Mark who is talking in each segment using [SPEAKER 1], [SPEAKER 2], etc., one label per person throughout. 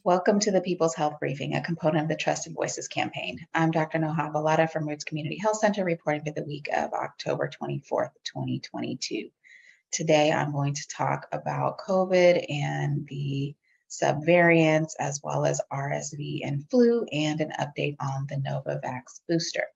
[SPEAKER 1] Welcome to the People's Health Briefing, a component of the Trusted Voices campaign. I'm Dr. Novavax from Roots Community Health Center, reporting for the week of October 24th, 2022. Today, I'm going to talk about COVID and the subvariants, as well as RSV and flu, and an update on the Novavax booster.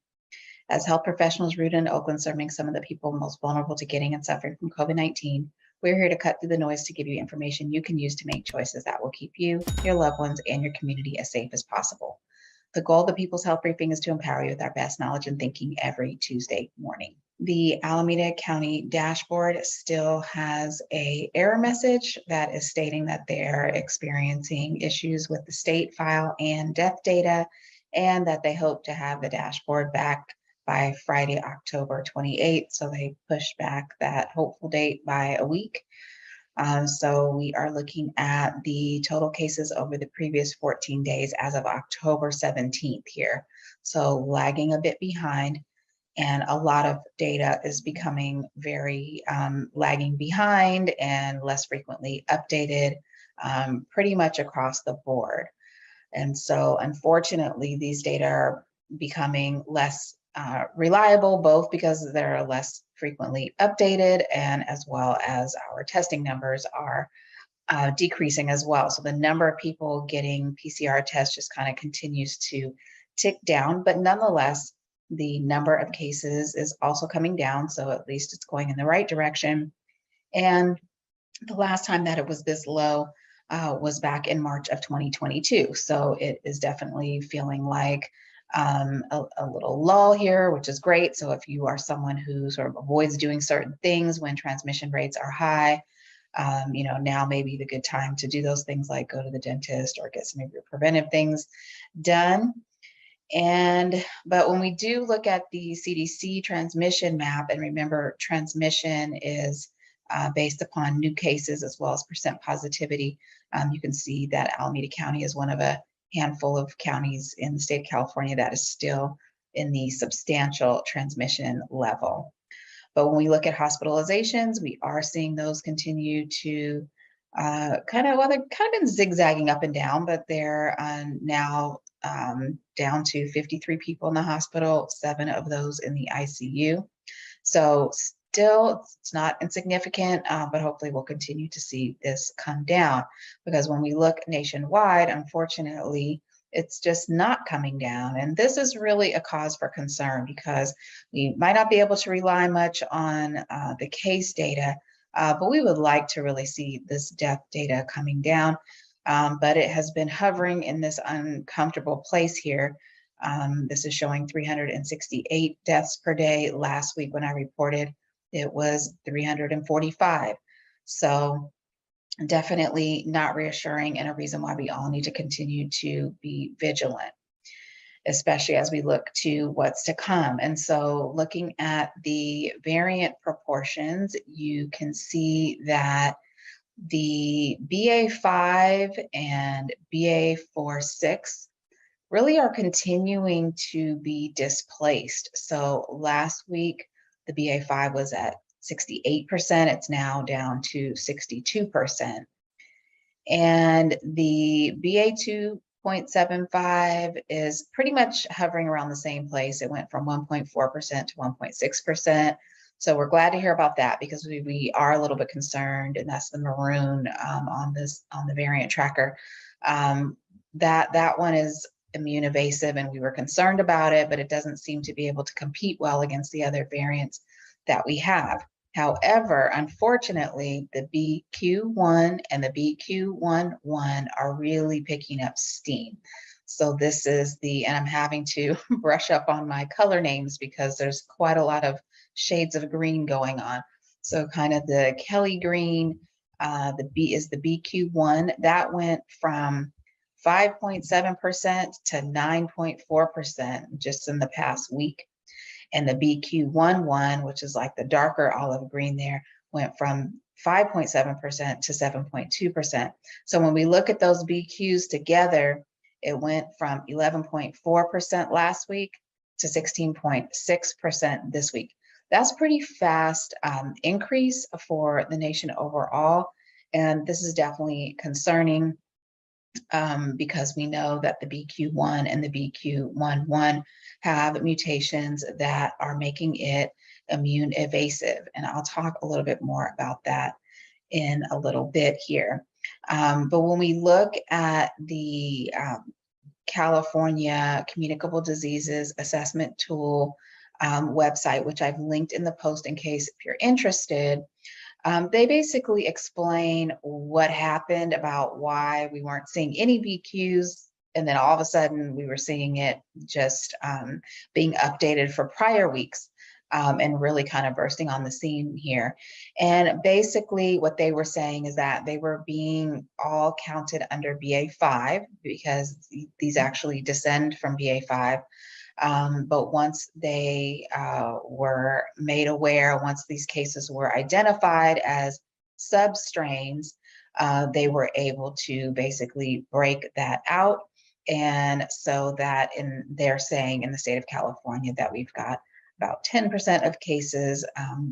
[SPEAKER 1] As health professionals rooted in Oakland, serving some of the people most vulnerable to getting and suffering from COVID-19, we're here to cut through the noise to give you information you can use to make choices that will keep you, your loved ones, and your community as safe as possible. The goal of the People's Health Briefing is to empower you with our best knowledge and thinking every Tuesday morning. The Alameda County dashboard still has an error message that is stating that they're experiencing issues with the state file and death data, and that they hope to have the dashboard back by Friday, October 28th. So they pushed back that hopeful date by a week. So we are looking at the total cases over the previous 14 days as of October 17th here. So lagging a bit behind, and a lot of data is becoming very lagging behind and less frequently updated pretty much across the board. And so unfortunately, these data are becoming less reliable, both because they're less frequently updated and as well as our testing numbers are decreasing as well. So the number of people getting PCR tests just kind of continues to tick down, but nonetheless, the number of cases is also coming down. So at least it's going in the right direction. And the last time that it was this low was back in March of 2022. So it is definitely feeling like a little lull here, which is great. So if you are someone who sort of avoids doing certain things when transmission rates are high, now may be the good time to do those things like go to the dentist or get some of your preventive things done. But when we do look at the CDC transmission map, and remember, transmission is based upon new cases as well as percent positivity, you can see that Alameda County is one of a handful of counties in the state of California that is still in the substantial transmission level. But when we look at hospitalizations, we are seeing those continue to kind of been zigzagging up and down, but they're now down to 53 people in the hospital, 7 of those in the ICU. So still, it's not insignificant, but hopefully we'll continue to see this come down, because when we look nationwide, unfortunately, it's just not coming down. And this is really a cause for concern, because we might not be able to rely much on the case data, but we would like to really see this death data coming down. But it has been hovering in this uncomfortable place here. This is showing 368 deaths per day. Last week when I reported, it was 345. So definitely not reassuring, and a reason why we all need to continue to be vigilant, especially as we look to what's to come. And so looking at the variant proportions, you can see that the BA.5 and BA.4/6 really are continuing to be displaced. So last week, the BA.5 was at 68%. It's now down to 62%. And the BA.2.75 is pretty much hovering around the same place. It went from 1.4% to 1.6%. So we're glad to hear about that, because we are a little bit concerned, and that's the maroon on the variant tracker. That one is immune evasive, and we were concerned about it, but it doesn't seem to be able to compete well against the other variants that we have. However, unfortunately, the BQ.1 and the BQ.1.1 are really picking up steam. So this is and I'm having to brush up on my color names because there's quite a lot of shades of green going on. So kind of the Kelly green, the BQ.1, that went from 5.7% to 9.4% just in the past week. And the BQ.1.1, which is like the darker olive green there, went from 5.7% to 7.2%. So when we look at those BQs together, it went from 11.4% last week to 16.6% this week. That's pretty fast increase for the nation overall. And this is definitely concerning. because we know that the BQ.1 and the BQ.1.1 have mutations that are making it immune evasive. And I'll talk a little bit more about that in a little bit here. But when we look at the California Communicable Diseases Assessment Tool website, which I've linked in the post in case if you're interested, they basically explain what happened about why we weren't seeing any BQs, and then all of a sudden we were seeing it just being updated for prior weeks, and really kind of bursting on the scene here. And basically what they were saying is that they were being all counted under BA.5 because these actually descend from BA.5. But once they were made aware, once these cases were identified as substrains, they were able to basically break that out. And so that they're saying in the state of California that we've got about 10% of cases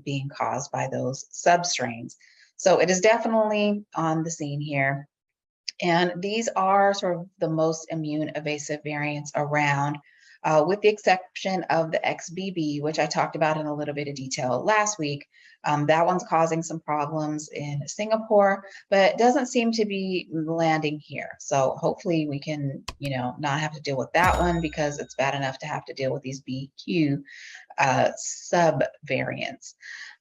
[SPEAKER 1] being caused by those substrains. So it is definitely on the scene here. And these are sort of the most immune evasive variants around, with the exception of the XBB, which I talked about in a little bit of detail last week. That one's causing some problems in Singapore, but doesn't seem to be landing here. So hopefully we can, not have to deal with that one because it's bad enough to have to deal with these BQ subvariants.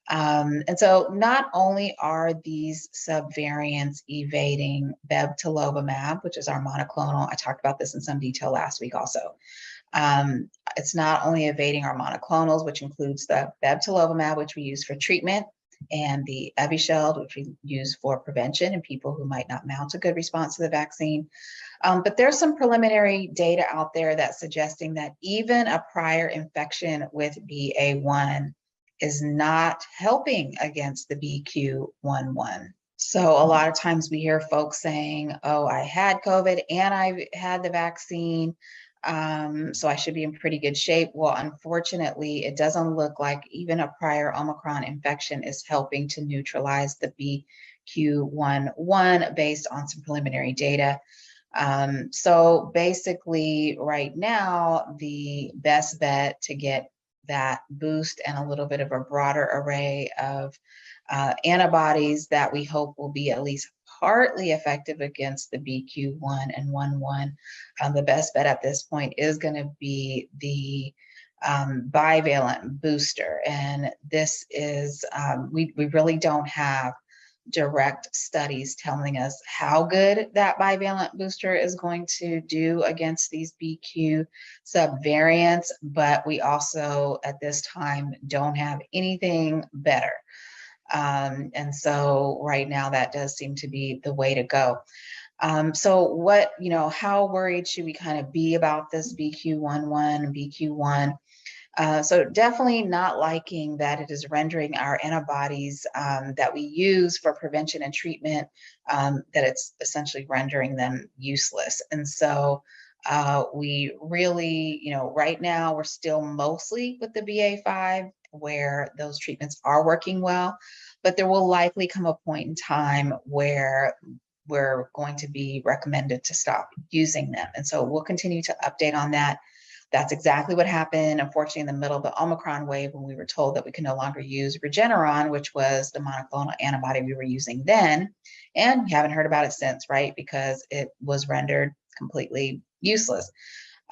[SPEAKER 1] And so not only are these subvariants evading bebtelovimab, which is our monoclonal, I talked about this in some detail last week also. It's not only evading our monoclonals, which includes the bebtelovimab, which we use for treatment, and the Evusheld, which we use for prevention in people who might not mount a good response to the vaccine. But there's some preliminary data out there that's suggesting that even a prior infection with BA.1 is not helping against the BQ.1.1. So a lot of times we hear folks saying, oh, I had COVID and I had the vaccine, so I should be in pretty good shape. Well, unfortunately, it doesn't look like even a prior Omicron infection is helping to neutralize the BQ.1.1 based on some preliminary data. So basically right now, the best bet to get that boost and a little bit of a broader array of antibodies that we hope will be at least partly effective against the BQ.1 and 1.1. The best bet at this point is going to be the bivalent booster. And this is, we really don't have direct studies telling us how good that bivalent booster is going to do against these BQ subvariants, but we also at this time don't have anything better. And so right now that does seem to be the way to go. So what, how worried should we kind of be about this BQ.1.1 and BQ.1? So definitely not liking that it is rendering our antibodies that we use for prevention and treatment, that it's essentially rendering them useless. And so we really, right now we're still mostly with the BA.5 where those treatments are working well, but there will likely come a point in time where we're going to be recommended to stop using them. And so we'll continue to update on that. That's exactly what happened, unfortunately, in the middle of the Omicron wave when we were told that we can no longer use Regeneron, which was the monoclonal antibody we were using then. And we haven't heard about it since, right? Because it was rendered completely useless.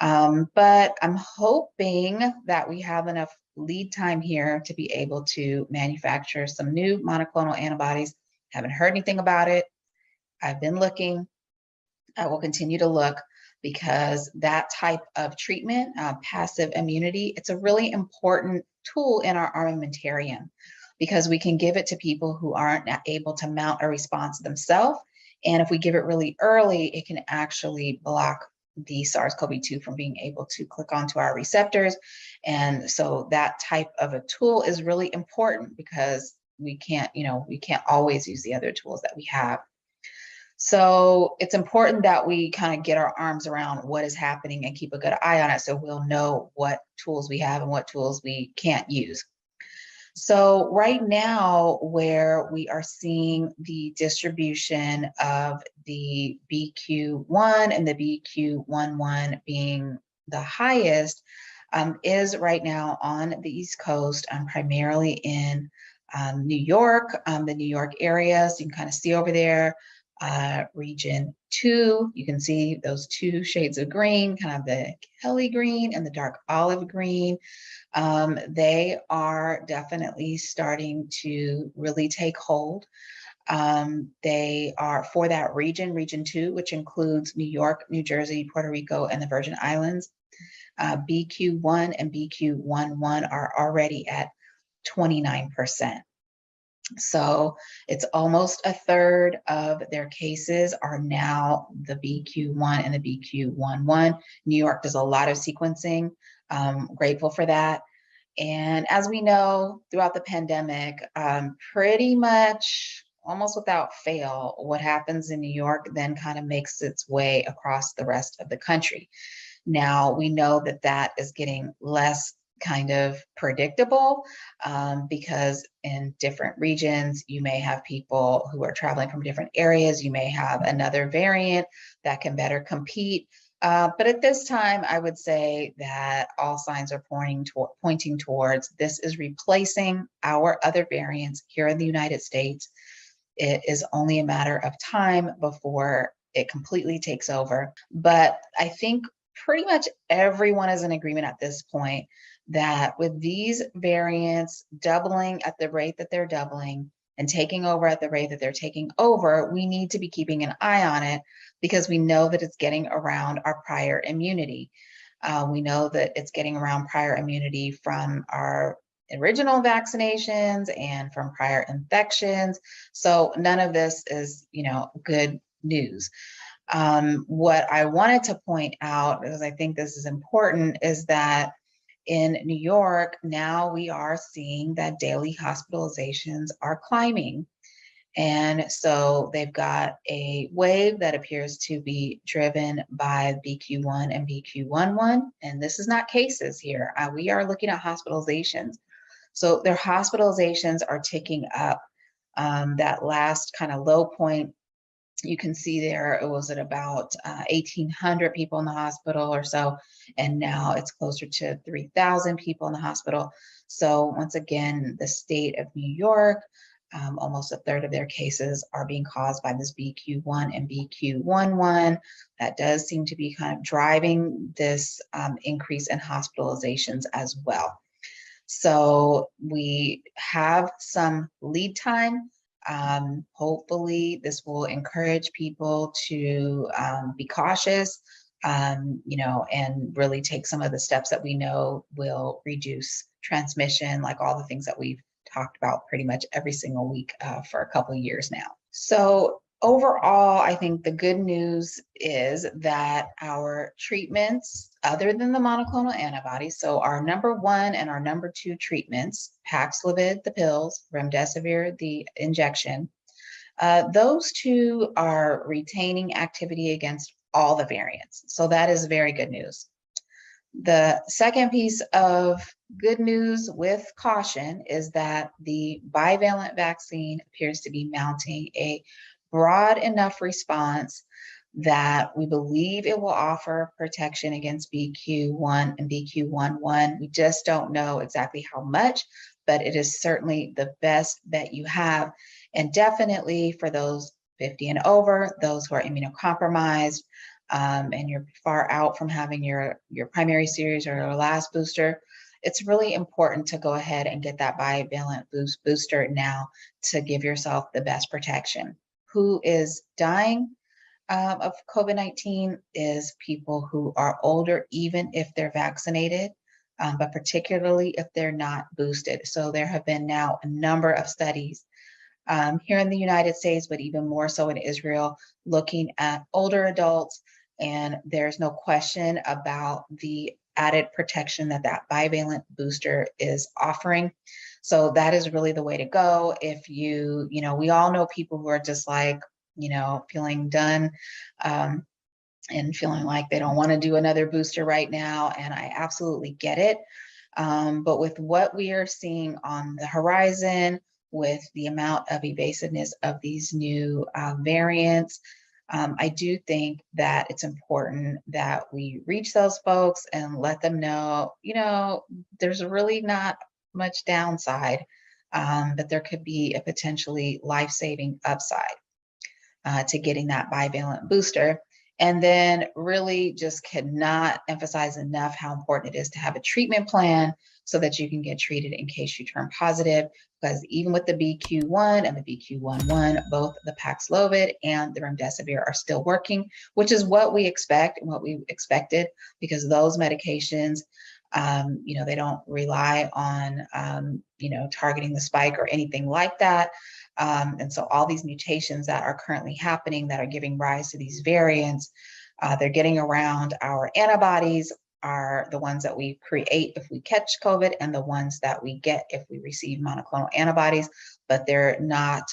[SPEAKER 1] But I'm hoping that we have enough lead time here to be able to manufacture some new monoclonal antibodies. Haven't heard anything about it. I've been looking. I will continue to look, because that type of treatment, passive immunity, it's a really important tool in our armamentarium, because we can give it to people who aren't able to mount a response themselves. And if we give it really early, it can actually block the SARS-CoV-2 from being able to click onto our receptors. And so that type of a tool is really important, because we can't always use the other tools that we have. So it's important that we kind of get our arms around what is happening and keep a good eye on it, so we'll know what tools we have and what tools we can't use. So right now, where we are seeing the distribution of the BQ.1 and the BQ.1.1 being the highest is right now on the East Coast, primarily in New York, the New York area. So you can kind of see over there, region 2, you can see those two shades of green, kind of the Kelly green and the dark olive green. They are definitely starting to really take hold. They are for that region, region 2, which includes New York, New Jersey, Puerto Rico, and the Virgin Islands. BQ.1 and BQ.1.1 are already at 29%. So it's almost a third of their cases are now the BQ.1 and the BQ.1.1. New York does a lot of sequencing. Grateful for that. And as we know, throughout the pandemic, pretty much almost without fail, what happens in New York then kind of makes its way across the rest of the country. Now, we know that that is getting less kind of predictable because in different regions, you may have people who are traveling from different areas. You may have another variant that can better compete. But at this time, I would say that all signs are pointing towards this is replacing our other variants here in the United States. It is only a matter of time before it completely takes over. But I think pretty much everyone is in agreement at this point that with these variants doubling at the rate that they're doubling and taking over at the rate that they're taking over, we need to be keeping an eye on it because we know that it's getting around our prior immunity. We know that it's getting around prior immunity from our original vaccinations and from prior infections. So none of this is, good news. What I wanted to point out, because I think this is important, is that in New York, now we are seeing that daily hospitalizations are climbing. And so they've got a wave that appears to be driven by BQ.1 and BQ.1.1. And this is not cases here. We are looking at hospitalizations. So their hospitalizations are ticking up. That last kind of low point, you can see there, it was at about 1,800 people in the hospital or so, and now it's closer to 3,000 people in the hospital. So once again, the state of New York, almost a third of their cases are being caused by this BQ.1 and BQ.1.1. That does seem to be kind of driving this increase in hospitalizations as well. So we have some lead time. Hopefully this will encourage people to be cautious, and really take some of the steps that we know will reduce transmission, like all the things that we've talked about pretty much every single week for a couple of years now. So overall, I think the good news is that our treatments, other than the monoclonal antibodies, so our number 1 and our number 2 treatments, Paxlovid, the pills, Remdesivir, the injection, those two are retaining activity against all the variants. So that is very good news. The second piece of good news with caution is that the bivalent vaccine appears to be mounting a broad enough response that we believe it will offer protection against BQ.1 and BQ.1.1. We just don't know exactly how much, but it is certainly the best bet you have. And definitely for those 50 and over, those who are immunocompromised, and you're far out from having your primary series or your last booster, it's really important to go ahead and get that bivalent booster now to give yourself the best protection. Who is dying of COVID-19 is people who are older, even if they're vaccinated, but particularly if they're not boosted. So there have been now a number of studies here in the United States, but even more so in Israel, looking at older adults. And there's no question about the added protection that that bivalent booster is offering. So that is really the way to go. If we all know people who are just like, feeling done and feeling like they don't want to do another booster right now. And I absolutely get it. But with what we are seeing on the horizon, with the amount of evasiveness of these new variants, I do think that it's important that we reach those folks and let them know, there's really not much downside, but there could be a potentially life-saving upside to getting that bivalent booster. And then really just cannot emphasize enough how important it is to have a treatment plan so that you can get treated in case you turn positive. Because even with the BQ.1 and the BQ.1.1, both the Paxlovid and the remdesivir are still working, which is what we expect and what we expected, because those medications, they don't rely on, targeting the spike or anything like that. And so all these mutations that are currently happening that are giving rise to these variants, they're getting around our antibodies, are the ones that we create if we catch COVID and the ones that we get if we receive monoclonal antibodies, but they're not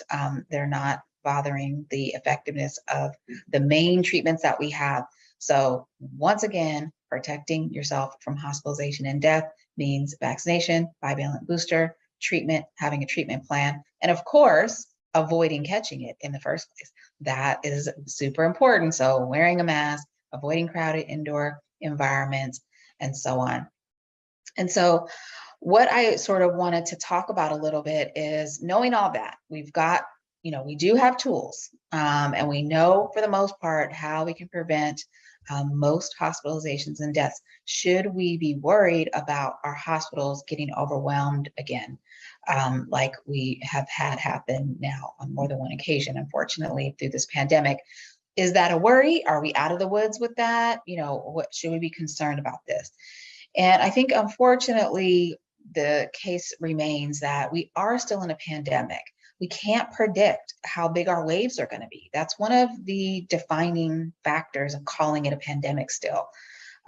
[SPEAKER 1] bothering the effectiveness of the main treatments that we have. So once again, protecting yourself from hospitalization and death means vaccination, bivalent booster, treatment, having a treatment plan, and of course, avoiding catching it in the first place. That is super important. So wearing a mask, avoiding crowded indoor environments, and so on. And so what I sort of wanted to talk about a little bit is, knowing all that, we've got, we do have tools, and we know for the most part how we can prevent most hospitalizations and deaths. Should we be worried about our hospitals getting overwhelmed again, like we have had happen now on more than one occasion, unfortunately, through this pandemic? Is that a worry? Are we out of the woods with that? What should we be concerned about this? And I think, unfortunately, the case remains that we are still in a pandemic. We can't predict how big our waves are going to be. That's one of the defining factors of calling it a pandemic still.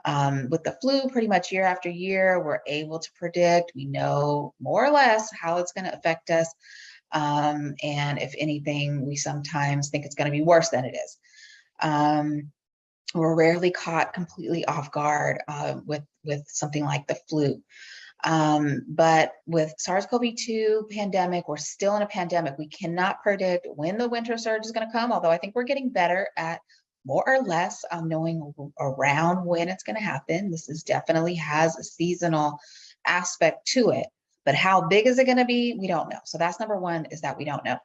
[SPEAKER 1] With the flu, pretty much year after year, we're able to predict. We know more or less how it's going to affect us. And if anything, we sometimes think it's going to be worse than it is. We're rarely caught completely off guard with something like the flu. But with SARS-CoV-2 pandemic, we're still in a pandemic. We cannot predict when the winter surge is going to come, although I think we're getting better at more or less knowing around when it's going to happen. This is definitely has a seasonal aspect to it, but how big is it going to be? We don't know. So that's number one, is that we don't know.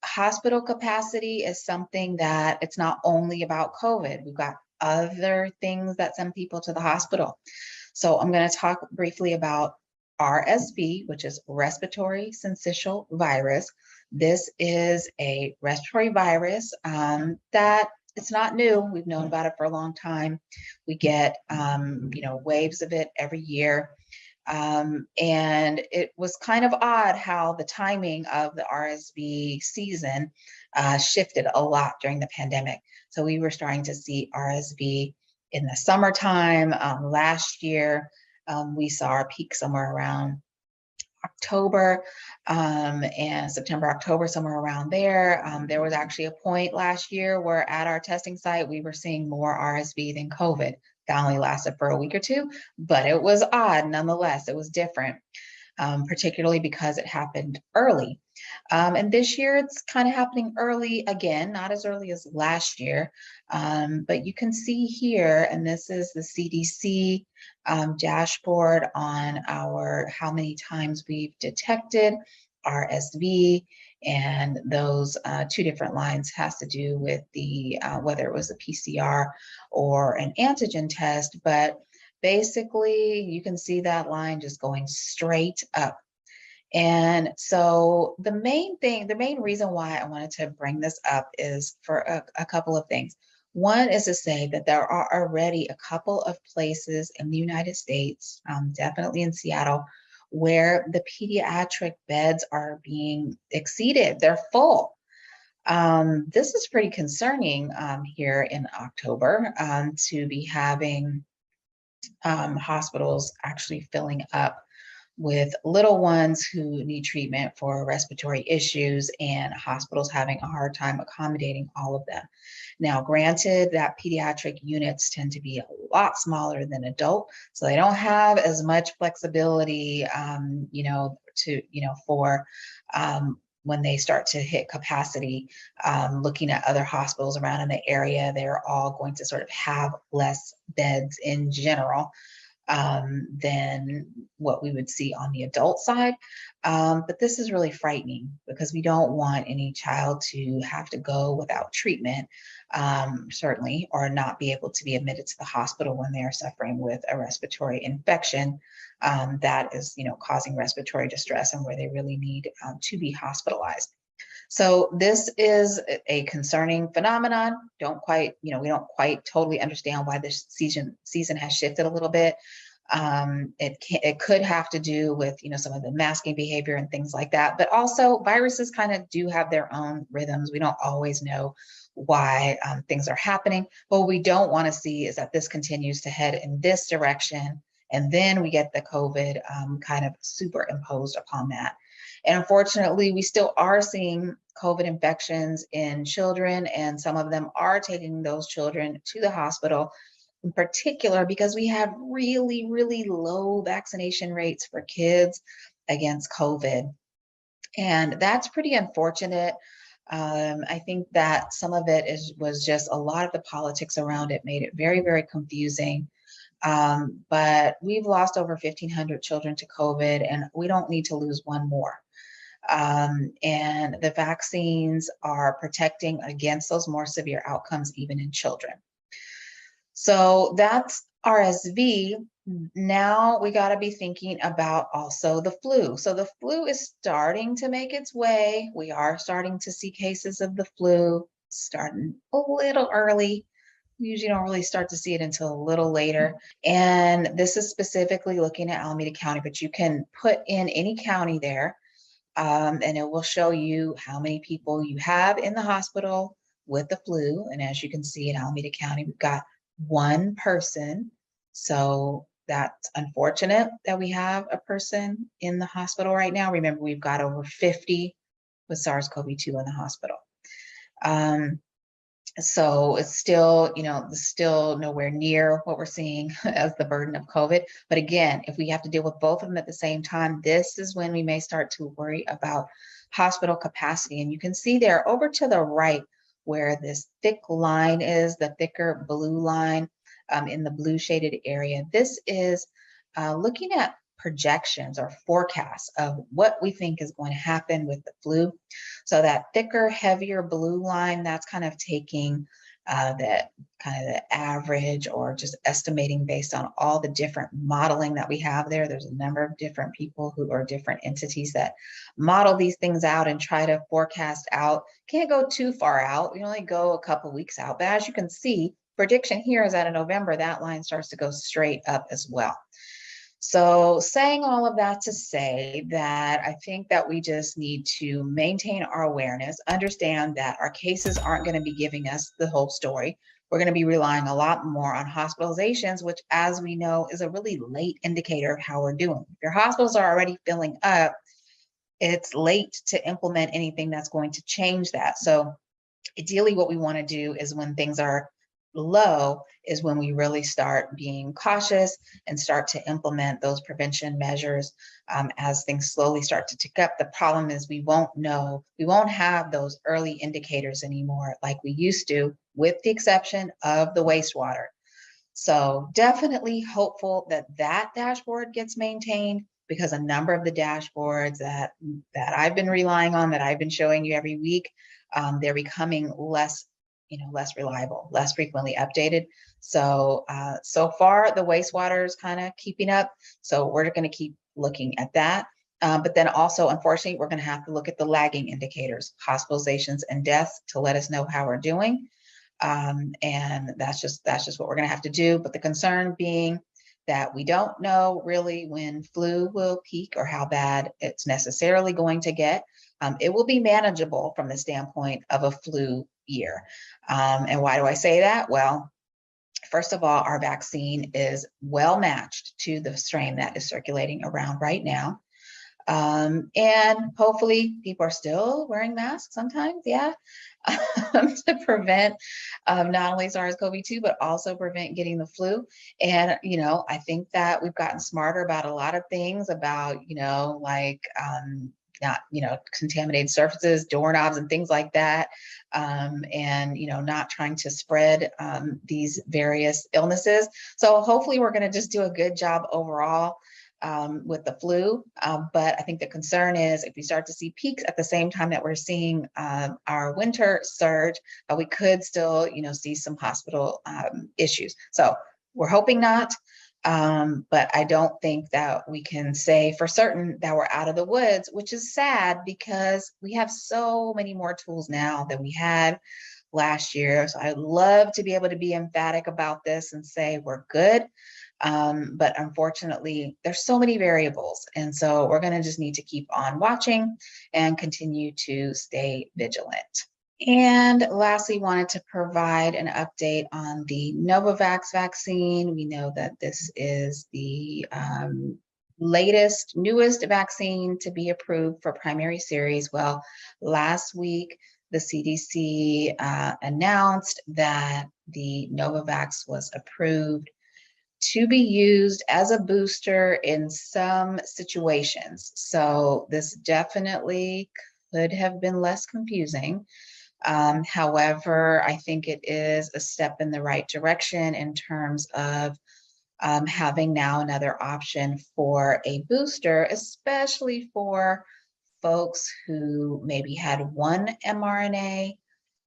[SPEAKER 1] Hospital capacity is something that it's not only about COVID. We've got other things that send people to the hospital. So I'm going to talk briefly about RSV, which is respiratory syncytial virus. This is a respiratory virus that it's not new. We've known about it for a long time. We get, waves of it every year. And it was kind of odd how the timing of the RSV season shifted a lot during the pandemic. So we were starting to see RSV in the summertime. Last year, we saw our peak somewhere around October, and September, October, somewhere around there. There was actually a point last year where at our testing site, we were seeing more RSV than COVID. That only lasted for a week or two, but it was odd nonetheless. It was different, particularly because it happened early. And this year it's kind of happening early again, not as early as last year. But you can see here, and this is the CDC dashboard on how many times we've detected RSV. And those two different lines has to do with the whether it was a PCR or an antigen test. But basically, you can see that line just going straight up. And so the main reason why I wanted to bring this up is for a couple of things. One is to say that there are already a couple of places in the United States, definitely in Seattle, where the pediatric beds are being exceeded. They're full. This is pretty concerning here in October to be having hospitals actually filling up with little ones who need treatment for respiratory issues and hospitals having a hard time accommodating all of them. Now, granted that pediatric units tend to be a lot smaller than adult, so they don't have as much flexibility, for when they start to hit capacity. Looking at other hospitals around in the area, they're all going to sort of have less beds in general than what we would see on the adult side. But this is really frightening because we don't want any child to have to go without treatment, certainly, or not be able to be admitted to the hospital when they are suffering with a respiratory infection that is, causing respiratory distress and where they really need to be hospitalized. So this is a concerning phenomenon. We don't quite totally understand why this season has shifted a little bit. It could have to do with, some of the masking behavior and things like that, but also viruses kind of do have their own rhythms. We don't always know why things are happening. But what we don't want to see is that this continues to head in this direction, and then we get the COVID kind of superimposed upon that. And unfortunately, we still are seeing COVID infections in children, and some of them are taking those children to the hospital, in particular because we have really, really low vaccination rates for kids against COVID. And that's pretty unfortunate. I think that some of it was just a lot of the politics around it made it very, very confusing. But we've lost over 1,500 children to COVID, and we don't need to lose one more. And the vaccines are protecting against those more severe outcomes, even in children. So that's RSV. Now we got to be thinking about also the flu. So the flu is starting to make its way. We are starting to see cases of the flu starting a little early. We usually don't really start to see it until a little later. And this is specifically looking at Alameda County, but you can put in any county there. And it will show you how many people you have in the hospital with the flu. And as you can see in Alameda County, we've got one person. So that's unfortunate that we have a person in the hospital right now. Remember, we've got over 50 with SARS-CoV-2 in the hospital. So it's still, still nowhere near what we're seeing as the burden of COVID. But again, if we have to deal with both of them at the same time, this is when we may start to worry about hospital capacity. And you can see there over to the right where this thick line is, the thicker blue line in the blue shaded area. This is looking at projections or forecasts of what we think is going to happen with the flu. So that thicker, heavier blue line, that's kind of taking that kind of the average or just estimating based on all the different modeling that we have there. There's a number of different people who are different entities that model these things out and try to forecast out. Can't go too far out. We only go a couple weeks out. But as you can see, prediction here is that in November, that line starts to go straight up as well. So saying all of that to say that I think that we just need to maintain our awareness, understand that our cases aren't going to be giving us the whole story. We're going to be relying a lot more on hospitalizations, which, as we know, is a really late indicator of how we're doing. If your hospitals are already filling up, it's late to implement anything that's going to change that. So ideally, what we want to do is when things are low is when we really start being cautious and start to implement those prevention measures as things slowly start to tick up. The problem is we won't have those early indicators anymore like we used to, with the exception of the wastewater. So definitely hopeful that that dashboard gets maintained, because a number of the dashboards that I've been relying on, that I've been showing you every week, they're becoming less reliable, less frequently updated. So, so far the wastewater is kind of keeping up. So we're going to keep looking at that. But then also, unfortunately, we're going to have to look at the lagging indicators, hospitalizations and deaths, to let us know how we're doing. And that's just what we're going to have to do. But the concern being that we don't know really when flu will peak or how bad it's necessarily going to get. It will be manageable from the standpoint of a flu year. And why do I say that? Well, First of all, our vaccine is well matched to the strain that is circulating around right now. And hopefully people are still wearing masks sometimes, yeah, to prevent not only SARS-CoV-2, but also prevent getting the flu. And, I think that we've gotten smarter about a lot of things about, like not, contaminated surfaces, doorknobs and things like that. And, not trying to spread these various illnesses. So hopefully we're going to just do a good job overall with the flu. But I think the concern is if we start to see peaks at the same time that we're seeing our winter surge, we could still, see some hospital issues. So we're hoping not. But I don't think that we can say for certain that we're out of the woods, which is sad because we have so many more tools now than we had last year. So I'd love to be able to be emphatic about this and say we're good. But unfortunately, there's so many variables. And so we're going to just need to keep on watching and continue to stay vigilant. And lastly, wanted to provide an update on the Novavax vaccine. We know that this is the newest vaccine to be approved for primary series. Well, last week, the CDC announced that the Novavax was approved to be used as a booster in some situations. So this definitely could have been less confusing. However, I think it is a step in the right direction in terms of having now another option for a booster, especially for folks who maybe had one mRNA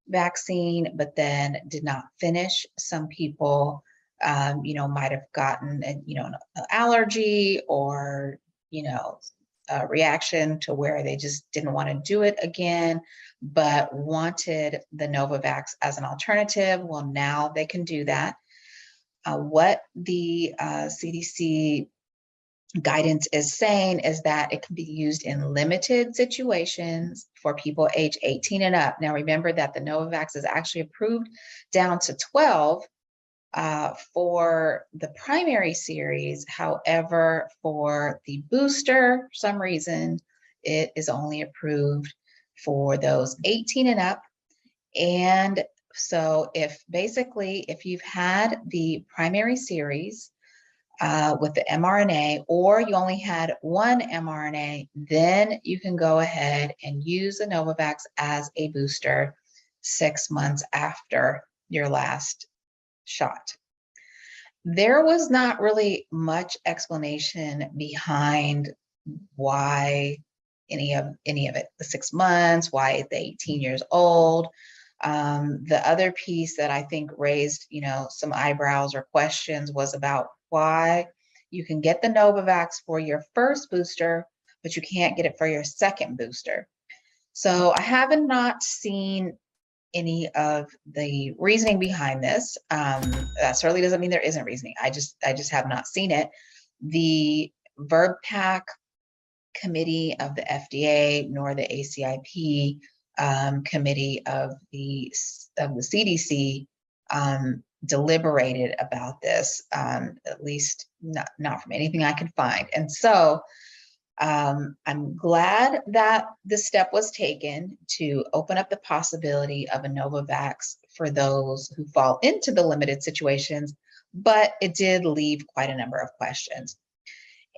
[SPEAKER 1] vaccine, but then did not finish. Some people, might have gotten, an allergy or, a reaction to where they just didn't want to do it again, but wanted the Novavax as an alternative. Well, now they can do that. What the CDC guidance is saying is that it can be used in limited situations for people age 18 and up. Now, remember that the Novavax is actually approved down to 12 for the primary series. However, for the booster, for some reason, it is only approved for those 18 and up. And so if you've had the primary series with the mRNA, or you only had one mRNA, then you can go ahead and use the Novavax as a booster 6 months after your last shot. There was not really much explanation behind why any of it, the 6 months, why the 18 years old. The other piece that I think raised, some eyebrows or questions was about why you can get the Novavax for your first booster, but you can't get it for your second booster. So I haven't not seen any of the reasoning behind this. That certainly doesn't mean there isn't reasoning. I just have not seen it. The VRBPAC committee of the FDA nor the ACIP committee of the CDC deliberated about this, at least not from anything I could find. And so I'm glad that this step was taken to open up the possibility of a Novavax for those who fall into the limited situations, but it did leave quite a number of questions.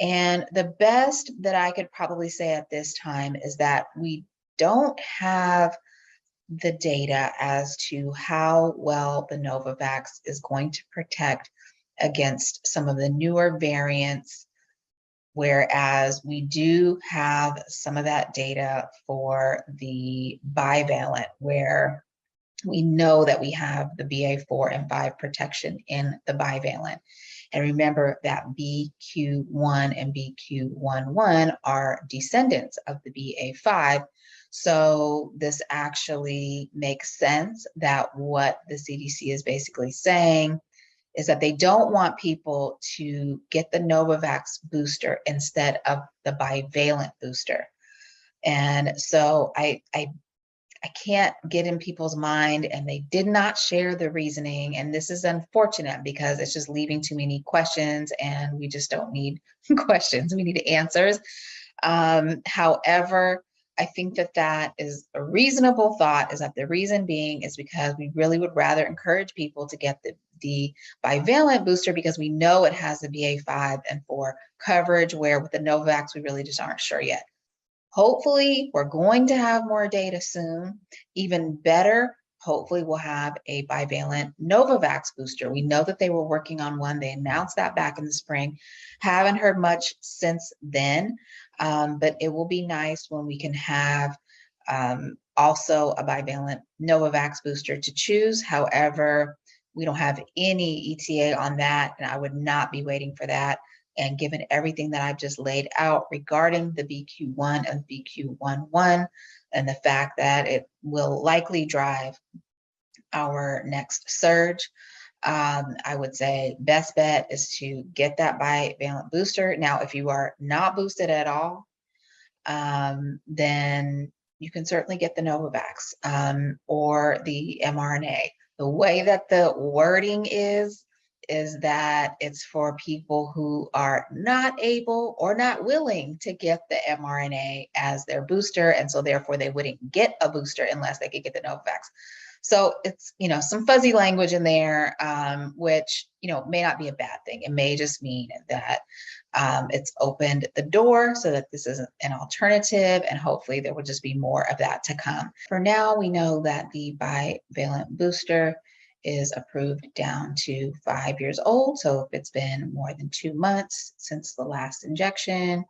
[SPEAKER 1] And the best that I could probably say at this time is that we don't have the data as to how well the Novavax is going to protect against some of the newer variants, whereas we do have some of that data for the bivalent, where we know that we have the BA.4 and 5 protection in the bivalent. And remember that BQ.1 and BQ.1.1 are descendants of the BA.5. So this actually makes sense that what the CDC is basically saying is that they don't want people to get the Novavax booster instead of the bivalent booster. And so I I can't get in people's mind, and they did not share the reasoning. And this is unfortunate because it's just leaving too many questions, and we just don't need questions. We need answers. However, I think that that is a reasonable thought, is that the reason being is because we really would rather encourage people to get the bivalent booster, because we know it has the BA.5 and 4 coverage, where with the Novavax, we really just aren't sure yet. Hopefully, we're going to have more data soon. Even better, hopefully we'll have a bivalent Novavax booster. We know that they were working on one. They announced that back in the spring. Haven't heard much since then, but it will be nice when we can have also a bivalent Novavax booster to choose. However, we don't have any ETA on that, and I would not be waiting for that. And given everything that I've just laid out regarding the BQ.1 and BQ.1.1, and the fact that it will likely drive our next surge, I would say best bet is to get that bivalent booster. Now, if you are not boosted at all, then you can certainly get the Novavax or the mRNA. The way that the wording is that it's for people who are not able or not willing to get the mRNA as their booster, and so therefore they wouldn't get a booster unless they could get the Novavax. So it's, some fuzzy language in there, which, may not be a bad thing. It may just mean that it's opened the door so that this is an alternative, and hopefully there will just be more of that to come. For now, we know that the bivalent booster is approved down to 5 years old. So if it's been more than 2 months since the last injection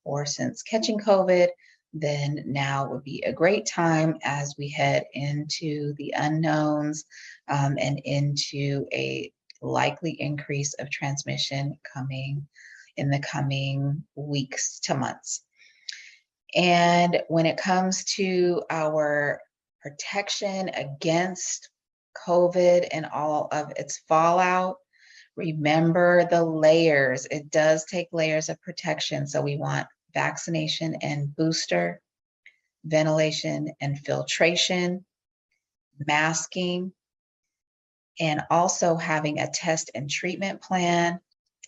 [SPEAKER 1] or since catching COVID, then now would be a great time as we head into the unknowns and into a likely increase of transmission coming in the coming weeks to months. And when it comes to our protection against COVID and all of its fallout, remember the layers. It does take layers of protection. So we want vaccination and booster, ventilation and filtration, masking, and also having a test and treatment plan.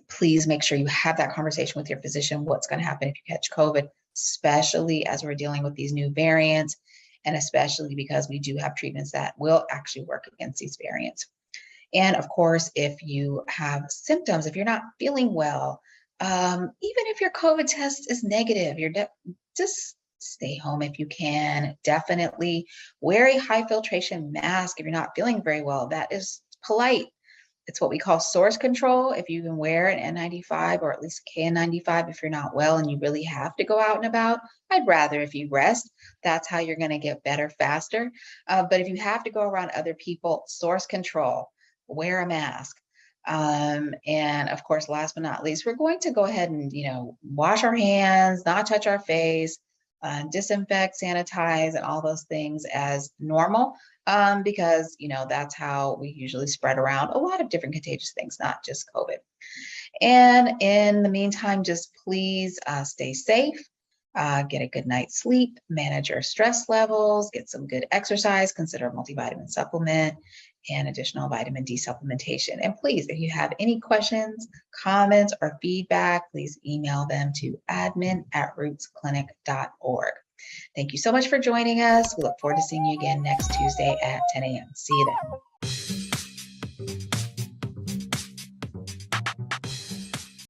[SPEAKER 1] Please make sure you have that conversation with your physician. What's going to happen if you catch COVID, especially as we're dealing with these new variants, and especially because we do have treatments that will actually work against these variants. And of course, if you have symptoms, if you're not feeling well, even if your COVID test is negative, just stay home if you can. Definitely wear a high filtration mask if you're not feeling very well. That is polite. It's what we call source control. If you can wear an N95 or at least a KN95 if you're not well and you really have to go out and about, I'd rather if you rest. That's how you're going to get better faster. But if you have to go around other people, source control, wear a mask. And of course, last but not least, we're going to go ahead and, wash our hands, not touch our face, disinfect, sanitize, and all those things as normal. Because, that's how we usually spread around a lot of different contagious things, not just COVID. And in the meantime, just please stay safe, get a good night's sleep, manage your stress levels, get some good exercise, consider a multivitamin supplement and additional vitamin D supplementation. And please, if you have any questions, comments, or feedback, please email them to admin@rootsclinic.org. Thank you so much for joining us. We look forward to seeing you again next Tuesday at 10 a.m. See you then.